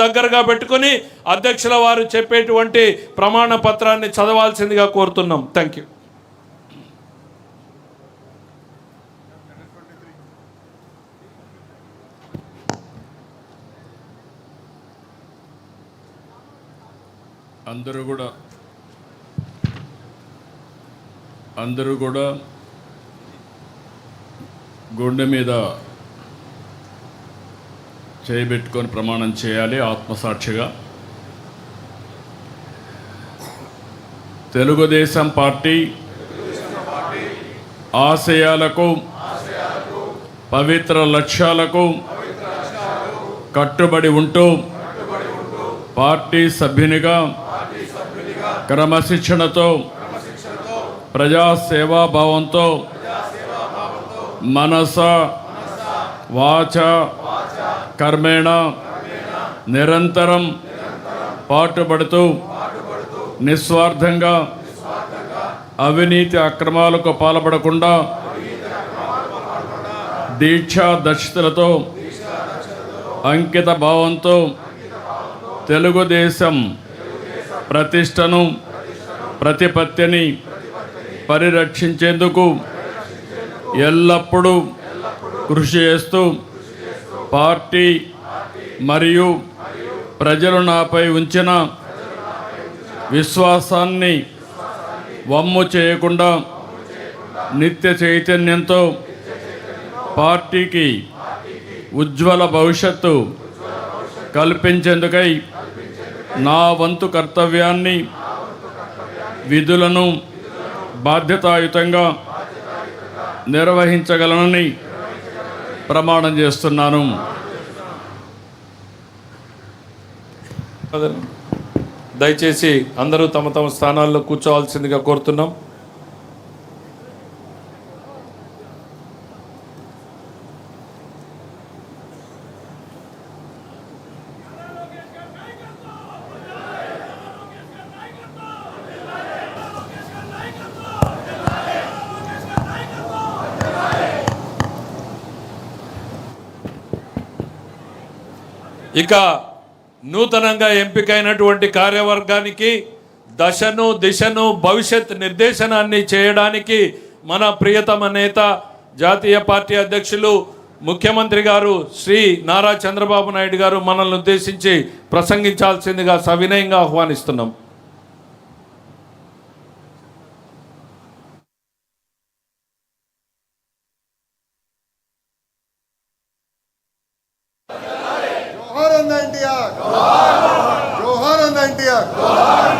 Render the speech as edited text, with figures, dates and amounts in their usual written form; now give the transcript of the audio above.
దగ్గరగా పెట్టుకొని అధ్యక్షుల వారు చెప్పేటువంటి ప్రమాణ పత్రాన్ని చదవాల్సిందిగా కోరుతున్నాం. Thank you. అందరూ కూడా గుండె మీద చేయబెట్టుకొని ప్రమాణం చేయాలి ఆత్మసాక్షిగా. తెలుగుదేశం పార్టీ ఆశయాలకు పవిత్ర లక్ష్యాలకు కట్టుబడి ఉంటూ పార్టీ సభ్యునిగా క్రమశిక్షణతో ప్రజాసేవాభావంతో మనస వాచ కర్మేణ నిరంతరం పాటుపడుతూ నిస్వార్థంగా అవినీతి అక్రమాలకు పాల్పడకుండా దీక్షా దక్షతలతో అంకిత భావంతో తెలుగుదేశం ప్రతిష్టను ప్రతిపత్తిని పరిరక్షించేందుకు ఎల్లప్పుడూ కృషి చేస్తూ పార్టీ మరియు ప్రజలు నాపై ఉంచిన విశ్వాసాన్ని వమ్ము చేయకుండా నిత్య చైతన్యంతో పార్టీకి ఉజ్వల భవిష్యత్తు కల్పించేందుకై నా వంతు కర్తవ్యాన్ని విధులను బాధ్యతాయుతంగా నిర్వహించగలనని ప్రమాణం చేస్తున్నాను. దయచేసి అందరూ తమ తమ స్థానాల్లో కూర్చోవాల్సిందిగా కోరుతున్నాం. ఇక నూతనంగా ఎంపికైనటువంటి కార్యవర్గానికి దశను దిశను భవిష్యత్ నిర్దేశనాన్ని చేయడానికి మన ప్రియతమ నేత జాతీయ పార్టీ అధ్యక్షులు ముఖ్యమంత్రి గారు శ్రీ నారా చంద్రబాబు నాయుడు గారు మనల్ని ఉద్దేశించి ప్రసంగించాల్సిందిగా సవినయంగా ఆహ్వానిస్తున్నాం. जोहार एनटीआर, जोहार एनटीआर.